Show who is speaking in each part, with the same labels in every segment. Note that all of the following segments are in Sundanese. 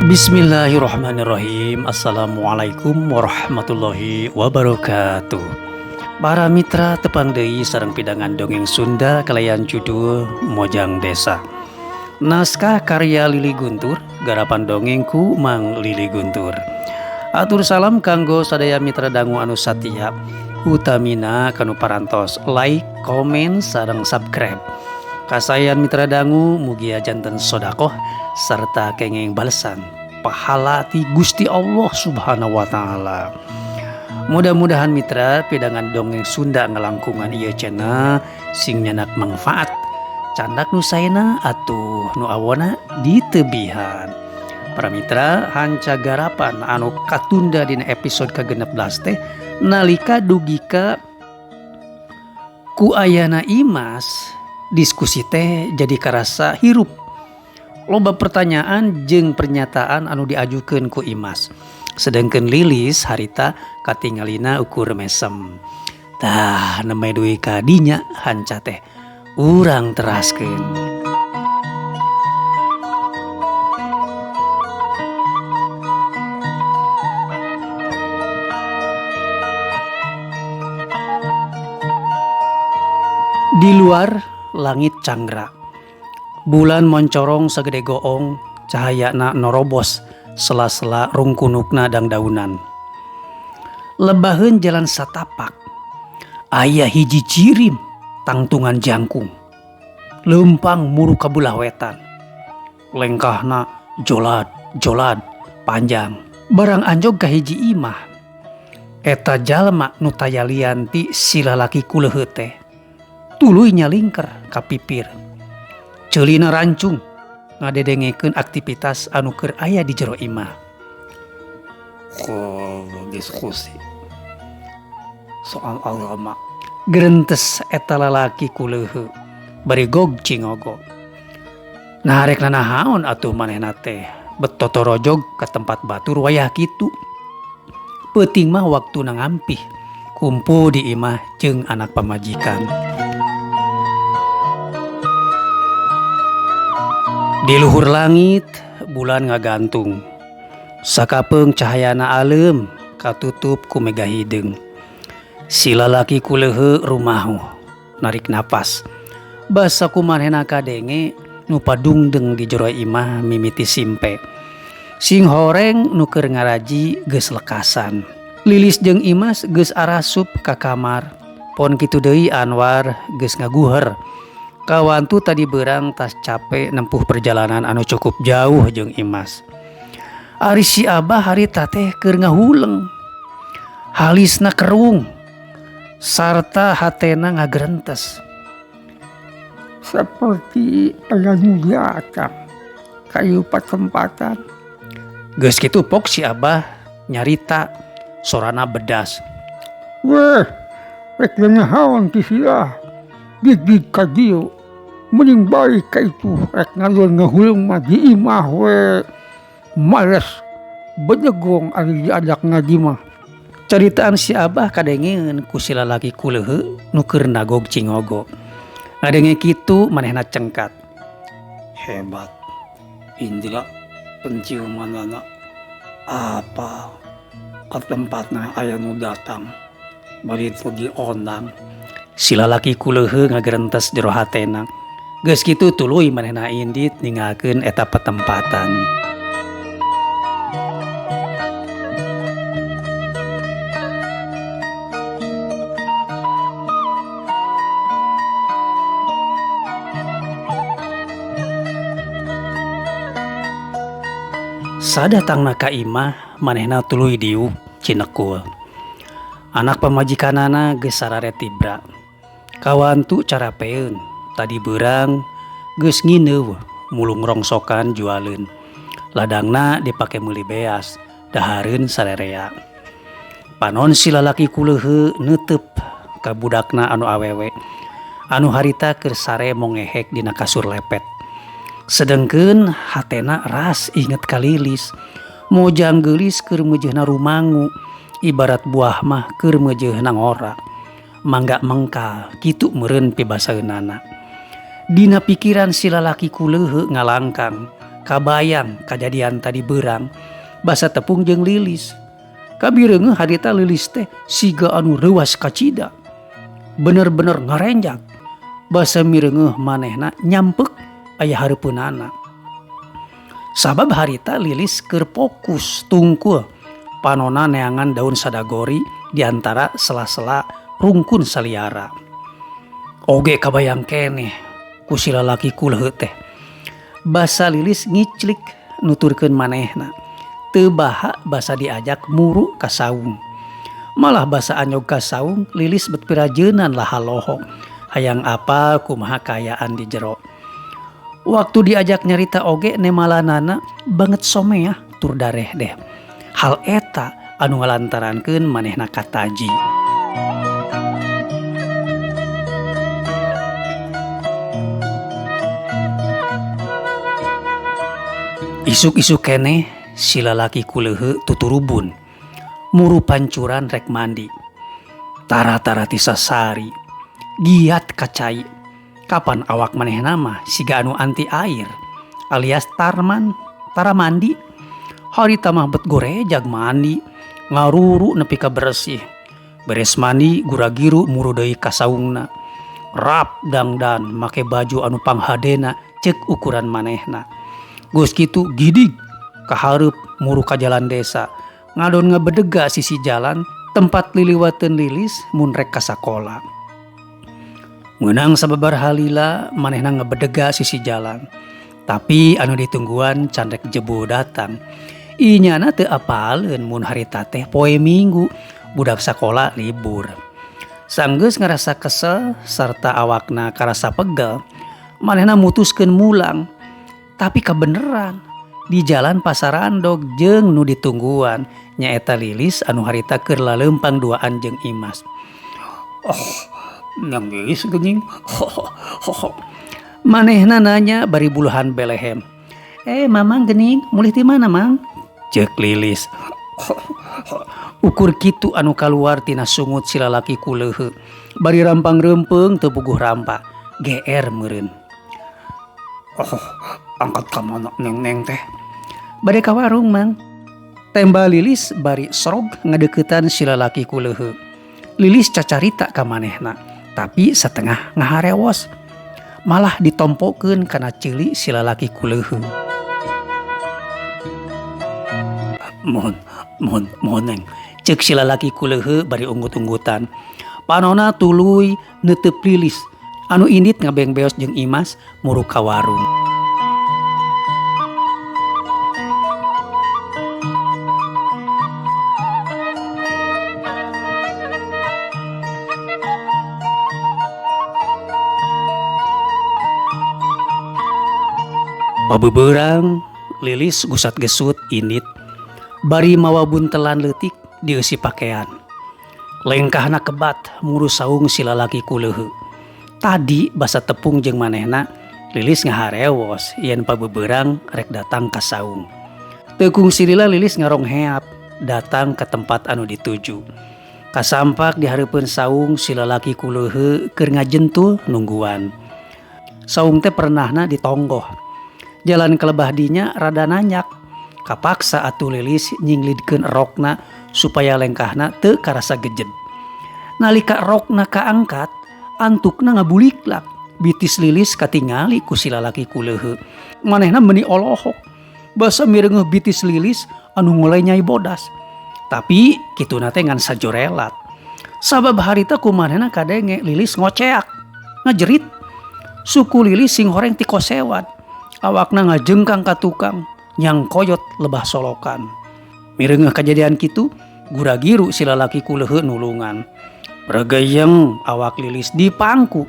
Speaker 1: Bismillahirrahmanirrahim. Assalamualaikum warahmatullahi wabarakatuh. Para mitra tepang deui sareng pidangan dongeng Sunda kalayan judul Mojang Desa. Naskah karya Lili Guntur, garapan dongengku Mang Lili Guntur. Atur salam kanggo sadaya mitra dangu anu satia. Utamina kanu parantos like, komen, sareng subscribe. Kasayan mitra dangu mugia janten sodakoh serta kenging balesan pahala ti Gusti Allah Subhanahu wa taala. Mudah-mudahan mitra pidangan dongeng Sunda ngelangkungan ieu cenah sing nyanak manfaat candak nu saena atuh nu awona ditebihan. Para mitra hanca garapan anu katunda dina episode ke-16 teh nalika dugika ku ayana Imas diskusi teh jadi karasa hirup. Loba pertanyaan jeung pernyataan anu diajukeun ku Imas. Sedengkeun Lilis harita katingalina ukur mesem. Tah nembe duwi ka dinya hanca teh urang teraskeun. Di luar langit canggra. Bulan moncorong sagede goong, cahayana norobos sela-sela rungkunukna dangdaunan. Lebaheun jalan satapak. Aya hiji cirim tangtungan jangkung. Leumpang muru ka belah wetan. Lengkahna jolad panjang. Barang anjog ka hiji imah. Eta jalma nu tayalian ti si lalaki kuleuheut teh. Tuluy nyalingker ka pipir. Ceulina rancung ngadedengekeun aktivitas anu keur aya di jero imah. Diskusi soal agama. Gerentes eta lalaki kuleuheut bari gog cingogo. Nah rekna nahaon atuh manehna teh betotorojog ka tempat batur wayah kitu. Peuting mah waktuna ngampih kumpul di imah jeung anak pamajikan. Di luhur langit, bulan ngagantung. Sakapeung cahayana alem, katutup ku mega hideung. Si lalaki kuleuheut rumahu, narik napas. Basa ku manehna kadenge nu padungdeung di jero imah mimiti simpe. Sing horeng nu keur ngaraji geus lekasan. Lilis jeung Imas geus arasup ka kamar. Pon kitu deui Anwar geus ngaguher. Kawantu tadi berang tas capek nempuh perjalanan anu cukup jauh jeung Imas. Ari si Abah harita teh keur ngahuleng. Halisna kerung sarta hatena ngagerentes.
Speaker 2: Seperti aya nu datang kayu patempatan.
Speaker 1: Geus kitu pok si Abah nyarita sorana bedas.
Speaker 2: Weh, rek nahaon ti sia. Gigig ka dieu. Mending balik ka itu rek ngaleur ngahulung mah di imah we. Males bejegong ari diajak ngaji mah.
Speaker 1: Caritaan si Abah kadengeun ku si lalaki kuleuheut nu keur nagog cingogo. Ngadenge kitu manehna cengkat. Hebat. Indila penciumanana apa ka tempatna aya nu datang. Bari itu diondang. Si lalaki kuleuheut ngagerentes jero hatena. Geus kitu tuluy manehna indit ninggalkeun eta petempatan. Sadatangna ka imah manehna tuluy diuk cinekul. Anak pamajikanana geus sarare tibra. Kawantu carapeun tadi beurang geus ngineuh mulung rongsokan jualeun. Ladangna dipake meuli beas, dahareun sarerea. Panon si lalaki kuleuheut neuteup ka budakna anu awewe. Anu harita keur sare mongehek dina kasur lepet. Sedengkeun hatena ras inget ka Lilis. Mojang geulis keur meujeuhna rumangu. Ibarat buah mah keur meujeuhna ngora. Mangga mengkal kitu meureun pibasaeunana. Dina pikiran si lalaki kuleuheut ngalangkang kabayang kejadian tadi berang basa tepung jeung Lilis. Kabireungeuh harita Lilis teh siga anu reuwas kacida. Bener-bener ngarenjak. Basa mireungeuh manehna nyampek aya hareupeunana. Sabab harita Lilis keur fokus tungkul panonna neangan daun sadagori di antara sela-sela rungkun saliara. Oge kabayang keneh ku si lalaki kuleuh teh. Basa Lilis ngiclik nuturkeun manehna. Teu baha basa diajak muru ka saung. Malah basa anyog ka saung Lilis bet pirajeunan lah halohong. Hayang apa kumaha kayaan di jero. Waktu diajak nyarita oge nemalanana banget someah tur dareh deh. Hal eta anu ngalantarankeun manehna kataji. Isuk-isuk keneh si lalaki kuleuheut tuturubun. Muru pancuran rek mandi. Tara-tara ti sasari. Giat kacai. Kapan awak manehna mah siga anu anti air alias tara mandi. Harita mah bet gorejag mandi. Ngaruru nepi ka bersih. Beres mandi gura-giru muru deui ka saungna. Rap dangdan make baju anu panghadena ceuk ukuran manehna. Geus kitu gidig ka hareup muru ka jalan desa. Ngadon ngabedega sisi jalan tempat liliwateun Lilis mun rek ka sakola. Meunang sababar halila manehna ngabedega sisi jalan. Tapi anu ditungguan can rek jebo datang. Inyana teu apaleun mun harita teh poe Minggu budak sakola libur. Sanggeus ngarasa kesel sarta awakna karasa pegel, manehna mutuskeun mulang. Tapi kabeneran di jalan pasaran dog jeung nu ditungguan nyaeta Lilis anu harita keur laleumpang duaan jeung Imas. Nang Lilis geuning. Manehna nanya bari buluhan belehem. Mamang geuning, mulih ti mana, Mang? Ceuk Lilis. Ukur kitu anu kaluar tina sungut si lalaki kuleuheut. Bari rampang reupeung teu puguh rampa. GR meureun. Angkat ka mana neng teh? Bade ka warung, Mang. Tembal Lilis bari srog ngadeuketan si lalaki kuleuheut. Lilis cacarita ka manehna, tapi satengah ngaharewos. Malah ditompokeun kana ceuli si lalaki kuleuheut. Mohon neng. Ceuk si lalaki kuleuheut bari unggut-unggutan. Panonna tuluy neuteup Lilis. Anu indit ngabengbeos jeung Imas muru ka warung. Pabebeurang Lilis gusat gesut indit bari mawa buntelan leutik dieusi pakaian. Lengkahna kebat muru saung si lalaki kuleuheut. Tadi basa tepung jeung manehna Lilis ngaharewos yen pabebeurang rek datang ka saung. Teu kungsi lila Lilis ngarongheap datang ke tempat anu dituju. Kasampak di hareupeun saung si lalaki kuleuheut keur ngajentul nungguan. Saung teh pernahna ditonggoh. Jalan kelebah dinya rada nanyak. Kapaksa atuh Lilis nyinglidkeun rokna supaya lengkahna teu karasa gejed. Nalika rokna kaangkat, antukna ngabuliklak. Bitis Lilis katingali ku si lalaki kuleuheut. Manehna meuni olohok. Basa mireungeuh bitis Lilis anu mulai nyai bodas. Tapi kituna teh ngan sajorelat. Sabab harita ku manehna kadenge Lilis ngoceak, ngajerit. Suku Lilis sing horeng ti kosewan. Awakna ngajengkang ka tukang nyang koyot lebah solokan. Mireungeuh kejadian kitu, gura-giru si lalaki kuleuheut nulungan. Regeyeng awak Lilis dipangku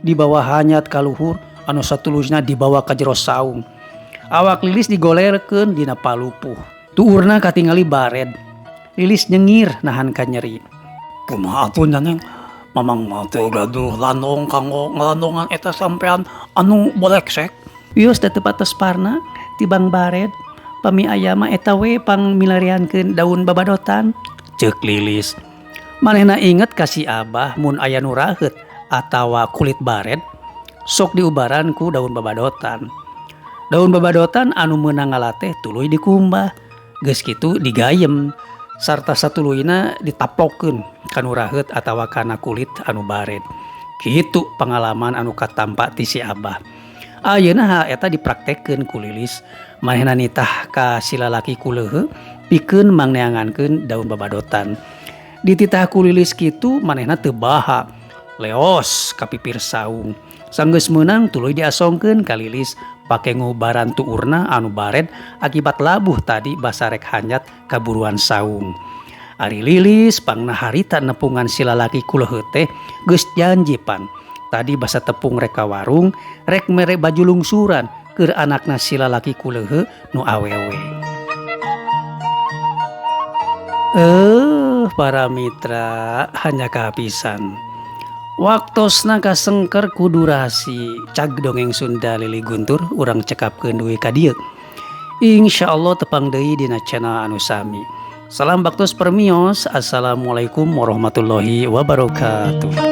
Speaker 1: di bawah hanyat kaluhur anu satulusna dibawa ka jero saung. Awak Lilis digolerkeun dina palupuh. Tuurna katingali bared. Lilis nyengir nahan ka nyeri. Kumaha atuh neng? Mamang mah teh gaduh landong kanggo ngalandongan eta sampean anu boleksek. Wios da teu patos parna tibang bared. Pami aya mah eta we pang milariankeun daun babadotan. Ceuk Lilis. Manehna inget kasih abah mun aya nu raheut atawa kulit bared sok diubaran ku daun babadotan. Daun babadotan anu meunang ngalatih tuluy dikumbah, geus kitu digayem sarta satuluyna ditaplokeun kanu raheut atawa kana kulit anu baret. Kitu pengalaman anu katampa ti si Abah. Ayeuna eta dipraktekkeun ku Lilis, manehna nitah ka si lalaki kuleuheu pikeun mangneangankeun daun babadotan. Dititah ku Lilis kitu manehna teu baha, leos ka pipir saung. Sanggeus meunang tuluy diasongkeun ka Lilis pake ngubaran tuurna anu baret akibat labuh tadi basa rek hanyat kaburuan saung. Ari Lilis pangna harita nepungan si lalaki kuleuheu teh geus janji pan. Tadi basa tepung rek ka warung rek mere baju lungsuran keur anakna si lalaki kuleuheu nu awewe. Para mitra hanya kehabisan. Waktosna kasengker ku durasi cag dongeng Sunda Lili Guntur urang cekapkeun duwe ka dieu. Insyaallah tepang deui dina channel anu sami. Salam baktos permios. Assalamualaikum warahmatullahi wabarakatuh.